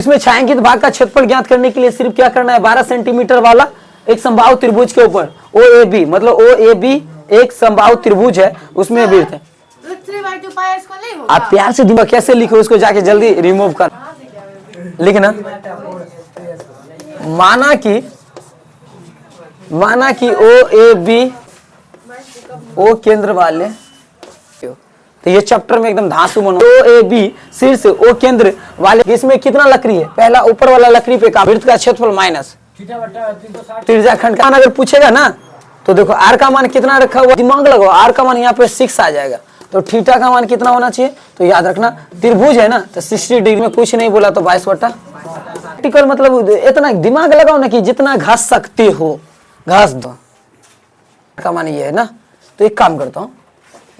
इसमें छायांकित भाग का क्षेत्रफल ज्ञात करने के लिए सिर्फ क्या करना है, 12 सेंटीमीटर वाला एक समबाहु त्रिभुज के ऊपर ओ ए बी, मतलब ओ ए बी एक समबाहु त्रिभुज है, उसमें वृत्त है। आप प्यार से दिमाग कैसे लिखो उसको जाके जल्दी रिमूव कर लिखना। माना कि ओ ए बी ओ केंद्र वाले, तो ये चैप्टर में एकदम धांसू बनो। ओ ए बी शीर्ष ओ केंद्र वाले, इसमें कितना लकड़ी है, पहला ऊपर वाला लकड़ी पे का वृत्त का क्षेत्रफल माइनस त्रिज्या खंड का। अगर पूछेगा ना तो देखो आर का मान कितना रखा हुआ, दिमाग लगाओ, आर का मान यहाँ पे 6 आ जाएगा, तो थीटा का मान कितना होना चाहिए, तो याद रखना त्रिभुज है ना, तो 60 डिग्री में कुछ नहीं बोला तो 22 वर्टिकल, मतलब इतना दिमाग लगाओ ना कि जितना घास सकते हो घास दो। का मान ये है ना, तो एक काम करता हूँ,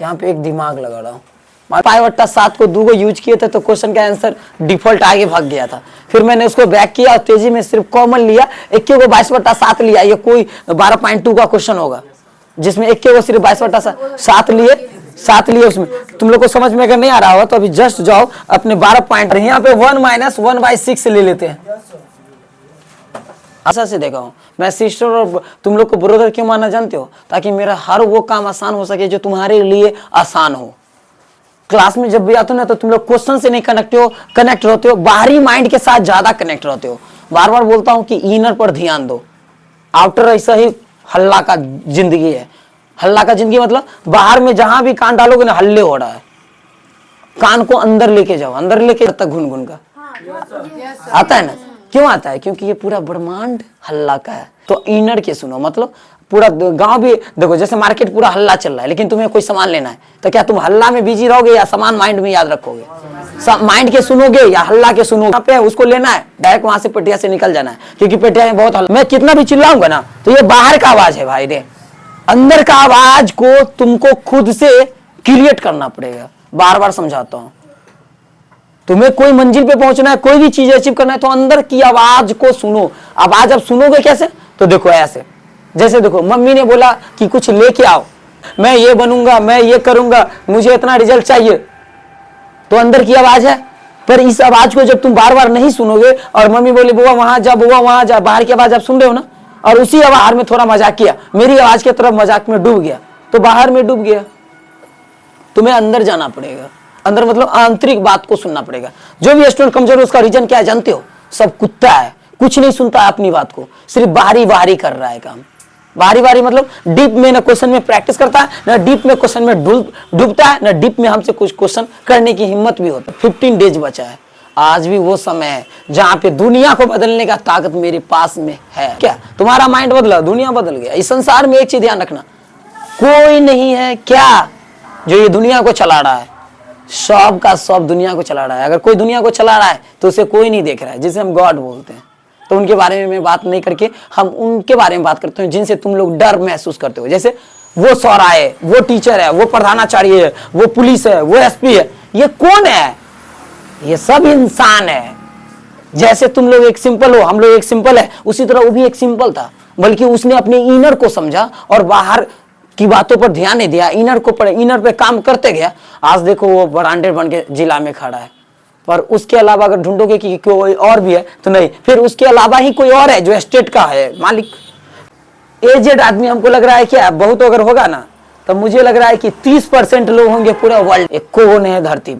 यहाँ पे एक दिमाग लगा रहा हूँ। π/7 को 2 यूज किए थे तो क्वेश्चन का आंसर डिफॉल्ट आगे भाग गया था, फिर मैंने उसको बैक किया और तेजी में सिर्फ कॉमन लिया, 21 को 22/7 लिया। ये कोई 12.2 का क्वेश्चन होगा जिसमें 21 को सिर्फ 22/7 लिए उसमें तुम लोग को समझ में अगर नहीं आ रहा हो तो अभी जस्ट जाओ अपने 12 पॉइंट, यहाँ पे 1 - 1/6 ले लेते हैं। ऐसा से देखा हूँ मैं, सिस्टर और तुम लोग को ब्रदर क्यों मानना जानते हो, ताकि मेरा हर वो काम आसान हो सके जो तुम्हारे लिए आसान हो। क्लास में जब भी आते हो ना तो तुम लोग क्वेश्चन से नहीं कनेक्ट होते हो, बाहरी माइंड के साथ ज्यादा कनेक्ट रहते हो। बार बार बोलता हूँ कि इनर पर ध्यान दो, आउटर ऐसा ही हल्ला का जिंदगी है। हल्ला का जिंदगी मतलब बाहर में जहां भी कान डालोगे ना हल्ले हो रहा है, कान को अंदर लेके जाओ, अंदर लेके तक घुन का आता है ना, क्यों आता है, क्योंकि ये पूरा ब्रह्मांड हल्ला का है। तो इनर के सुनो, मतलब पूरा गांव भी देखो, जैसे मार्केट पूरा हल्ला चल रहा है लेकिन तुम्हें कोई सामान लेना है, तो क्या तुम हल्ला में बिजी रहोगे या सामान माइंड में याद रखोगे, माइंड के सुनोगे या हल्ला के सुनोगे। पे उसको लेना है, डायरेक्ट वहां से पेटिया से निकल जाना है, क्योंकि पेटिया में बहुत हल्ला। मैं कितना भी चिल्लाऊंगा ना तो ये बाहर का आवाज है भाई रे, अंदर का आवाज को तुमको खुद से क्रिएट करना पड़ेगा। बार बार समझाता हूं, तुम्हें कोई मंजिल पे पहुंचना है, कोई भी चीज अचीव करना है तो अंदर की आवाज को सुनो। आवाज अब सुनोगे कैसे, तो देखो ऐसे, जैसे देखो मम्मी ने बोला कि कुछ लेके आओ, मैं ये बनूंगा, मैं ये करूंगा, मुझे इतना रिजल्ट चाहिए, तो अंदर की आवाज है। पर इस आवाज को जब तुम बार बार नहीं सुनोगे और मम्मी बोले बुआ वहां जा, बुआ वहां जा, बाहर की आवाज आप सुन रहे हो ना, और उसी आवाज में थोड़ा मजाक किया, मेरी आवाज की तरफ मजाक में डूब गया, तो बाहर में डूब गया। तुम्हें अंदर जाना पड़ेगा, अंदर मतलब आंतरिक बात को सुनना पड़ेगा। जो भी स्टूडेंट कमजोर है उसका रीजन क्या है जानते हो, सब कुत्ता है, कुछ नहीं सुनता अपनी बात को, सिर्फ बाहरी कर रहा है काम। बाहरी मतलब डीप में ना क्वेश्चन में प्रैक्टिस करता है, ना डीप में क्वेश्चन में डूबता है, ना डीप में हमसे कुछ क्वेश्चन करने की हिम्मत भी होता है। 15 डेज बचा है, आज भी वो समय है जहां पे दुनिया को बदलने का ताकत मेरे पास में है। क्या तुम्हारा माइंड बदला, दुनिया बदल गया। इस संसार में एक चीज ध्यान रखना, कोई नहीं है क्या जो ये दुनिया को चला रहा है, सब का सब दुनिया को चला रहा है। अगर कोई दुनिया को चला रहा है तो उसे कोई नहीं देख रहा है, जिसे हम गॉड बोलते हैं। तो उनके बारे में मैं बात नहीं करके हम उनके बारे में बात करते हैं जिनसे तुम लोग डर महसूस करते हो। जैसे वो सौरा है, वो टीचर है, वो प्रधानाचार्य है, वो पुलिस है, वो एसपी है। ये कौन है, ये सब इंसान है। जैसे तुम लोग एक सिंपल हो, हम लोग एक सिंपल है, उसी तरह वो भी एक सिंपल था, बल्कि उसने अपने इनर को समझा और बाहर की बातों पर ध्यान नहीं दिया, इनर पे काम करते गया। आज देखो वो ब्रांडेड बन के जिला में खड़ा है। पर उसके अलावा अगर ढूंढोगे कि कोई और भी है तो नहीं, फिर उसके अलावा ही कोई और है जो स्टेट का है मालिक। एजेड आदमी हमको लग रहा है क्या बहुत, अगर होगा ना तो मुझे लग रहा है कि 30% लोग होंगे पूरा वर्ल्ड। एक कौन है धरती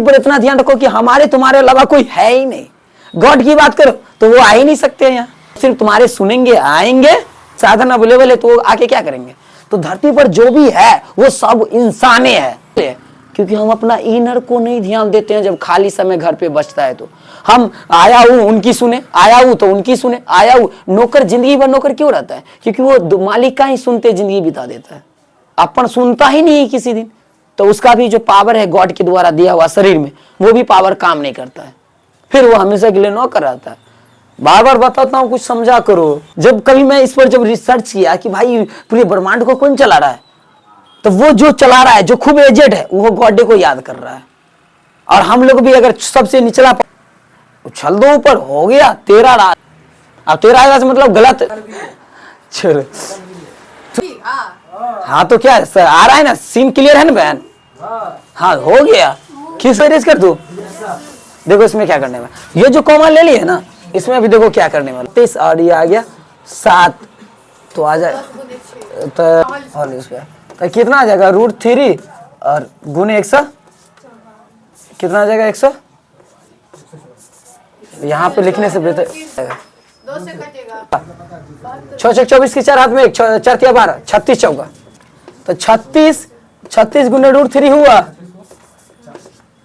पर इतना ध्यान रखो कि हमारे तुम्हारे अलावा कोई है ही नहीं। गॉड की बात करो तो वो आ ही नहीं सकते यहाँ, सिर्फ तुम्हारे सुनेंगे, आएंगे, साधन अवेलेबल है तो वो आके क्या करेंगे। तो धरती पर जो भी है वो सब इंसाने हैं, क्योंकि हम अपना इनर को नहीं ध्यान देते हैं। जब खाली समय घर पे बचता है तो हम आया हूं उनकी सुने, आया हूं तो उनकी सुने, आया हूं नौकर। जिंदगी भर नौकर क्यों रहता है, क्योंकि वो मालिक का ही सुनते जिंदगी बिता देता है, अपन सुनता ही नहीं किसी दिन। तो उसका भी जो पावर है गॉड के द्वारा दिया हुआ शरीर में, वो भी पावर काम नहीं करता है, फिर वो हमेशा के लिए नौकर रहता है। बार बार बताता हूँ कुछ समझा करो। जब कभी मैं इस पर जब रिसर्च किया कि भाई पूरे ब्रह्मांड को कौन चला रहा है, तो वो जो चला रहा है, जो खूब एजेड है, वो गॉड को याद कर रहा है। और हम लोग भी अगर सबसे निचला उछल दो ऊपर, हो गया तेरा राज। अब तेरा राज मतलब गलत, चलो हाँ तो क्या आ रहा है ना, सीन क्लियर है ना बहन। हाँ हो गया, किस रेस कर तू देखो इसमें क्या करने वाला, ये जो कॉमा ले लिए ना, इसमें भी देखो क्या करने वाला, 30 और ये आ गया 7, तो आ जाए तो कितना आ जाएगा, √3 और गुने 100, कितना आ जाएगा 100, यहाँ पे लिखने से बेहतर 2 से कटेगा। 6 6 24 की 4 हाथ में 1, 4 3 12, 36 चौका, तो 36 गुने √3 हुआ।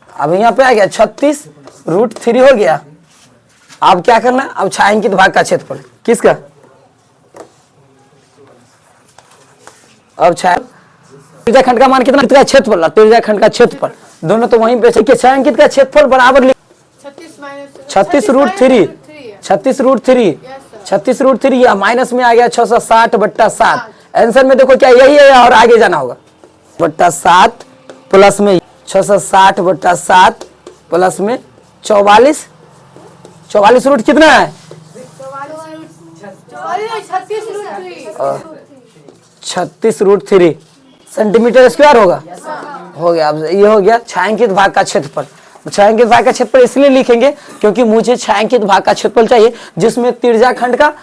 अब यहाँ पे आ गया 36 √3 हो गया। अब क्या करना है, अब छायांकित भाग का क्षेत्रफल किसका, अब त्रिज्या खंड का मान कितना, त्रिज्या क्षेत्रफल, त्रिज्या खंड का क्षेत्रफल दोनों तो वहीं पे कि छायांकित का क्षेत्रफल बराबर 36 √3, 36 √3, 36 √3 या माइनस में आ गया 660/7। आंसर में देखो क्या यही है और आगे जाना होगा, /7 प्लस में 660/7 प्लस में 44 रूट कितना है, 36 √3 सेंटीमीटर स्क्वायर होगा, हो गया। अब ये हो गया छायांकित भाग का क्षेत्रफल। छायांकित भाग का क्षेत्रफल इसलिए लिखेंगे क्योंकि मुझे छायांकित भाग का क्षेत्रफल चाहिए जिसमें त्रिज्या खंड का